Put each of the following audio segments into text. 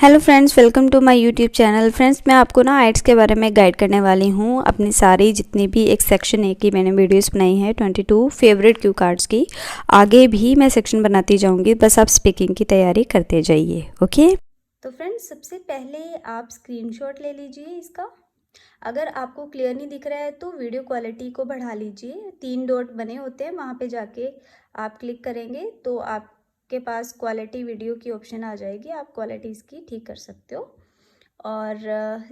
Hello friends, welcome to my YouTube channel. Friends, मैं आपको ना आइट्स के बारे में गाइड करने वाली हूँ। अपनी सारी जितनी भी एक सेक्शन ए की मैंने वीडियोस बनाई हैं 22 फेवरेट क्यू कार्ड्स की, आगे भी मैं सेक्शन बनाती जाऊँगी। बस आप स्पीकिंग की तैयारी करते जाइए। ओके। तो फ्रेंड्स, सबसे पहले आप स्क्रीनशॉट ले लीजिए इसका। अगर आपको क्लियर नहीं दिख रहा है तो वीडियो क्वालिटी को बढ़ा लीजिए। 3 डॉट बने होते हैं, वहाँ पे जाके आप क्लिक करेंगे तो आपके पास क्वालिटी वीडियो की ऑप्शन आ जाएगी। आप क्वालिटी इसकी ठीक कर सकते हो। और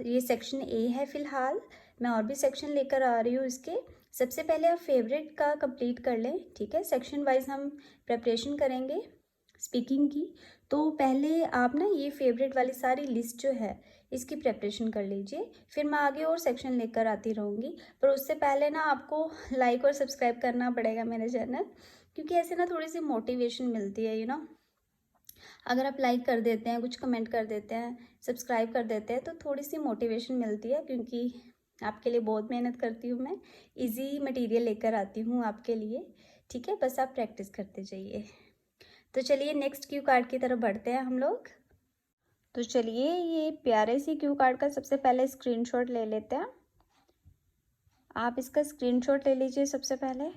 ये सेक्शन ए है फ़िलहाल। मैं और भी सेक्शन लेकर आ रही हूँ इसके। सबसे पहले आप फेवरेट का कंप्लीट कर लें, ठीक है। सेक्शन वाइज हम प्रेपरेशन करेंगे स्पीकिंग की। तो पहले आप ना ये फेवरेट वाली सारी लिस्ट जो है इसकी प्रेपरेशन कर लीजिए, फिर मैं आगे और सेक्शन लेकर आती रहूँगी। पर उससे पहले ना आपको लाइक और सब्सक्राइब करना पड़ेगा मेरे चैनल, क्योंकि ऐसे ना थोड़ी सी मोटिवेशन मिलती है अगर आप लाइक कर देते हैं, कुछ कमेंट कर देते हैं, सब्सक्राइब कर देते हैं तो थोड़ी सी मोटिवेशन मिलती है, क्योंकि आपके लिए बहुत मेहनत करती हूँ मैं। इजी मटेरियल लेकर आती हूँ आपके लिए, ठीक है। बस आप प्रैक्टिस करते जाइए। तो चलिए नेक्स्ट क्यू कार्ड की तरफ बढ़ते हैं हम लोग। तो चलिए ये प्यारे सी क्यू कार्ड का सबसे पहले स्क्रीनशॉट ले लेते हैं। आप इसका स्क्रीनशॉट ले लीजिए सबसे पहले।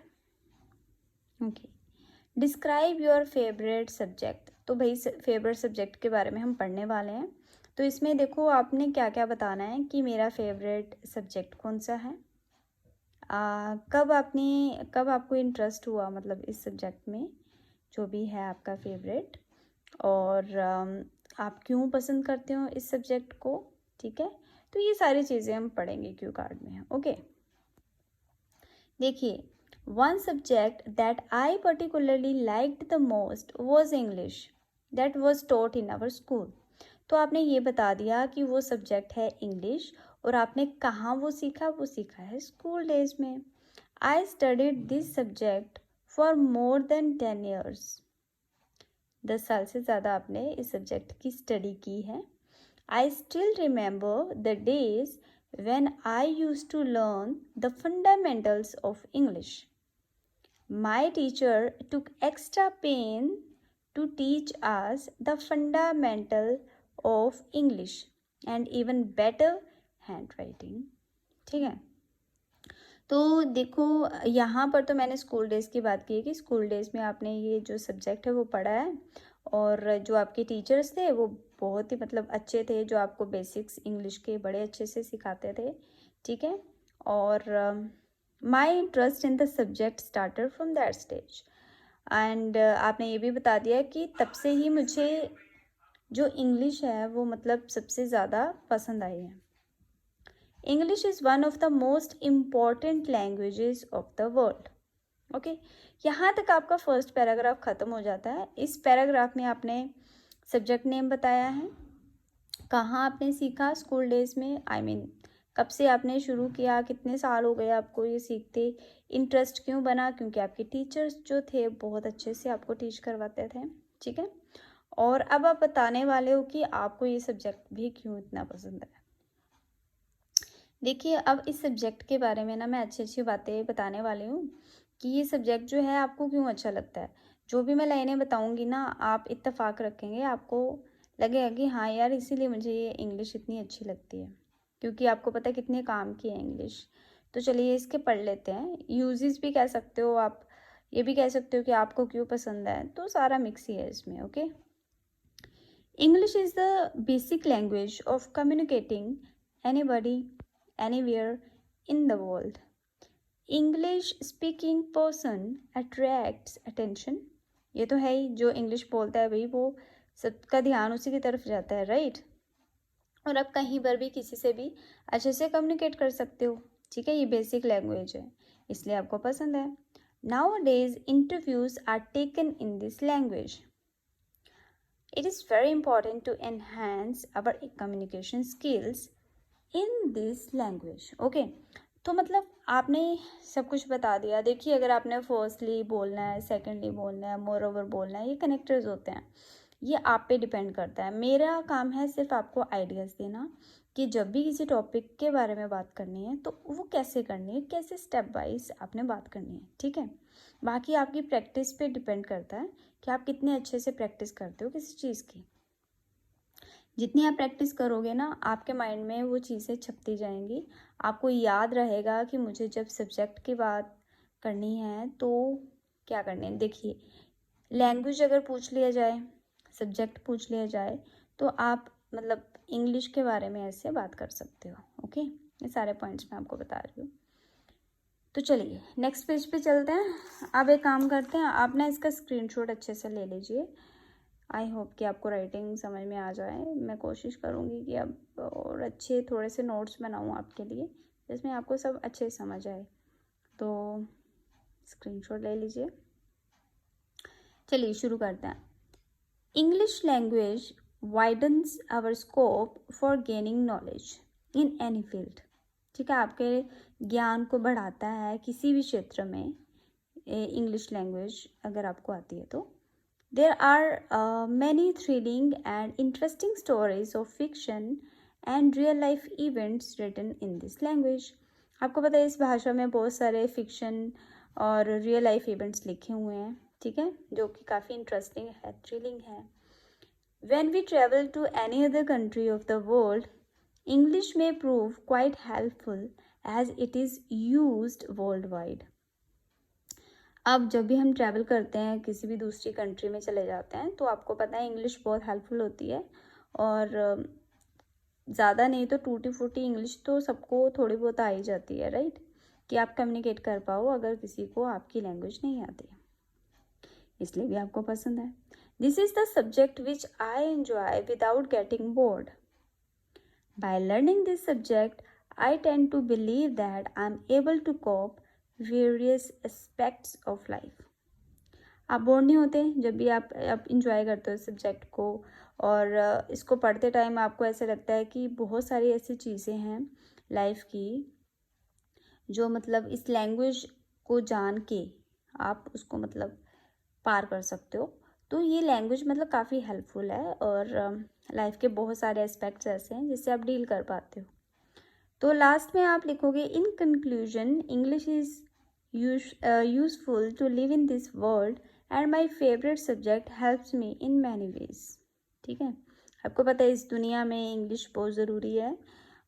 Okay. Describe your favourite subject. तो भाई फेवरेट सब्जेक्ट के बारे में हम पढ़ने वाले हैं। तो इसमें देखो आपने क्या क्या बताना है कि मेरा फेवरेट सब्जेक्ट कौन सा है। कब आपको इंटरेस्ट हुआ, मतलब इस सब्जेक्ट में जो भी है आपका फेवरेट, और आप क्यों पसंद करते हो इस सब्जेक्ट को, ठीक है। तो ये सारी चीज़ें हम पढ़ेंगे क्यू कार्ड में। ओके, देखिए, one subject that I particularly liked the most was English that was taught in our school. तो आपने ये बता दिया कि वो सब्जेक्ट है इंग्लिश, और आपने कहाँ वो सीखा है स्कूल डेज में। I studied this subject for more than 10 years. 10 साल से ज़्यादा आपने इस सब्जेक्ट की स्टडी की है। I still remember the days when I used to learn the fundamentals of English. My teacher took extra pain to teach us the fundamental of English and even better handwriting. ठीक है। तो देखो, यहाँ पर तो मैंने स्कूल डेज़ की बात की है कि स्कूल डेज़ में आपने ये जो सब्जेक्ट है वो पढ़ा है, और जो आपके टीचर्स थे वो बहुत ही मतलब अच्छे थे, जो आपको बेसिक्स इंग्लिश के बड़े अच्छे से सिखाते थे, ठीक है। और my interest in the subject started from that stage. And आपने ये भी बता दिया कि तब से ही मुझे जो इंग्लिश है वो मतलब सबसे ज़्यादा पसंद आई है। English is one of the most important languages of the world. Okay, यहाँ तक आपका फर्स्ट पैराग्राफ ख़त्म हो जाता है। इस पैराग्राफ में आपने सब्जेक्ट नेम बताया है, कहाँ आपने सीखा स्कूल डेज में, आई मीन कब से आपने शुरू किया, कितने साल हो गए आपको ये सीखते, इंटरेस्ट क्यों बना, क्योंकि आपके टीचर्स जो थे बहुत अच्छे से आपको टीच करवाते थे, ठीक है। और अब आप बताने वाले हो कि आपको ये सब्जेक्ट भी क्यों इतना पसंद है। देखिए, अब इस सब्जेक्ट के बारे में ना मैं अच्छी अच्छी बातें बताने वाली हूँ कि ये सब्जेक्ट जो है आपको क्यों अच्छा लगता है। जो भी मैं लाइनें बताऊँगी ना, आप इत्तेफाक रखेंगे, आपको लगेगा कि हाँ यार, इसीलिए मुझे ये इंग्लिश इतनी अच्छी लगती है, क्योंकि आपको पता है कितने काम की है इंग्लिश। तो चलिए इसके पढ़ लेते हैं। यूजेस भी कह सकते हो आप, ये भी कह सकते हो कि आपको क्यों पसंद है, तो सारा मिक्स ही है इसमें। Okay, English is the basic language of communicating anybody anywhere in the world. English speaking person attracts attention. ये तो है ही, जो इंग्लिश बोलता है भाई वो सबका ध्यान उसी की तरफ जाता है, राइट। और आप कहीं पर भी किसी से भी अच्छे से कम्युनिकेट कर सकते हो, ठीक है। ये बेसिक लैंग्वेज है, इसलिए आपको पसंद है। Nowadays interviews are taken in this language. It is very important to enhance our communication skills in this language. Okay, तो मतलब आपने सब कुछ बता दिया। देखिए, अगर आपने फर्स्टली बोलना है, सेकेंडली बोलना है, मोर ओवर बोलना है, ये कनेक्टर्स होते हैं, ये आप पे डिपेंड करता है। मेरा काम है सिर्फ आपको आइडियाज़ देना कि जब भी किसी टॉपिक के बारे में बात करनी है तो वो कैसे करनी है, कैसे स्टेप वाइज आपने बात करनी है, ठीक है। बाकी आपकी प्रैक्टिस पे डिपेंड करता है कि आप कितने अच्छे से प्रैक्टिस करते हो किसी चीज़ की। जितनी आप प्रैक्टिस करोगे ना, आपके माइंड में वो चीज़ें छपती जाएंगी। आपको याद रहेगा कि मुझे जब सब्जेक्ट की बात करनी है तो क्या करनी है। देखिए, लैंग्वेज अगर पूछ लिया जाए, सब्जेक्ट पूछ लिया जाए, तो आप मतलब इंग्लिश के बारे में ऐसे बात कर सकते हो। ओके, ये सारे पॉइंट्स मैं आपको बता रही हूँ। तो चलिए नेक्स्ट पेज पे चलते हैं। अब एक काम करते हैं, आप ना इसका स्क्रीनशॉट अच्छे से ले लीजिए। आई होप कि आपको राइटिंग समझ में आ जाए। मैं कोशिश करूँगी कि अब और अच्छे थोड़े से नोट्स बनाऊँ आपके लिए, जिसमें आपको सब अच्छे समझ आए। तो स्क्रीनशॉट ले लीजिए। चलिए शुरू करते हैं। English language widens our scope for gaining knowledge in any field. ठीक है, आपके ज्ञान को बढ़ाता है किसी भी क्षेत्र में इंग्लिश लैंग्वेज अगर आपको आती है तो। There are many thrilling and interesting stories of fiction and real life events written in this language. आपको पता है इस भाषा में बहुत सारे फिक्शन और रियल लाइफ इवेंट्स लिखे हुए हैं, ठीक है, जो कि काफ़ी इंटरेस्टिंग है, थ्रिलिंग है। When we travel to any other country of the world, English may prove quite helpful as it is used worldwide. अब जब भी हम ट्रैवल करते हैं, किसी भी दूसरी कंट्री में चले जाते हैं, तो आपको पता है इंग्लिश बहुत हेल्पफुल होती है। और ज़्यादा नहीं तो टूटी फूटी इंग्लिश तो सबको थोड़ी बहुत आ ही जाती है, राइट, कि आप कम्युनिकेट कर पाओ अगर किसी को आपकी लैंग्वेज नहीं आती, इसलिए भी आपको पसंद है। This is the subject which I enjoy without getting bored. By learning this subject I tend to believe that I am able to cope various aspects of life. आप बोर नहीं होते जब भी आप इंजॉय करते हो सब्जेक्ट को, और इसको पढ़ते टाइम आपको ऐसा लगता है कि बहुत सारी ऐसी चीज़ें हैं लाइफ की जो मतलब इस लैंग्वेज को जान के आप उसको मतलब पार कर सकते हो। तो ये लैंग्वेज मतलब काफ़ी हेल्पफुल है, और लाइफ के बहुत सारे एस्पेक्ट्स ऐसे हैं जिससे आप डील कर पाते हो। तो लास्ट में आप लिखोगे, in conclusion English is useful to live in this world and my favourite subject helps me in many ways. ठीक है, आपको पता है इस दुनिया में इंग्लिश बहुत ज़रूरी है,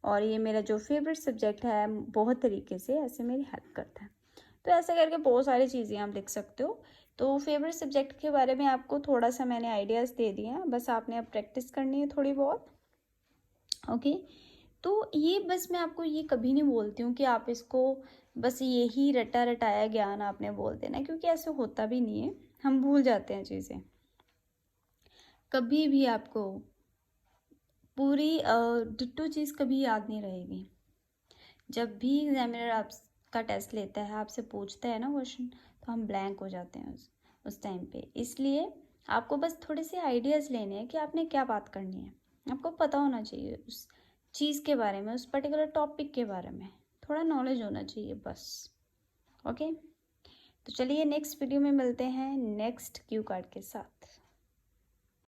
और ये मेरा जो फेवरेट सब्जेक्ट है बहुत तरीके से ऐसे मेरी हेल्प करता है। तो ऐसे करके बहुत सारी चीज़ें आप लिख सकते हो। तो फेवरेट सब्जेक्ट के बारे में आपको थोड़ा सा मैंने आइडियाज़ दे दिए हैं, बस आपने अब प्रैक्टिस करनी है थोड़ी बहुत। ओके, तो ये बस मैं आपको ये कभी नहीं बोलती हूँ कि आप इसको बस यही रटा रटाया ज्ञान आपने बोल देना, क्योंकि ऐसे होता भी नहीं है, हम भूल जाते हैं चीज़ें। कभी भी आपको पूरी डिट्टो चीज़ कभी याद नहीं रहेगी। जब भी एग्जामिनर आपका टेस्ट लेता है, आपसे पूछता है ना क्वेश्चन, तो हम ब्लैंक हो जाते हैं उस टाइम पे। इसलिए आपको बस थोड़े से आइडियाज़ लेने हैं कि आपने क्या बात करनी है। आपको पता होना चाहिए उस चीज़ के बारे में, उस पर्टिकुलर टॉपिक के बारे में थोड़ा नॉलेज होना चाहिए बस। ओके, तो चलिए नेक्स्ट वीडियो में मिलते हैं नेक्स्ट क्यू कार्ड के साथ।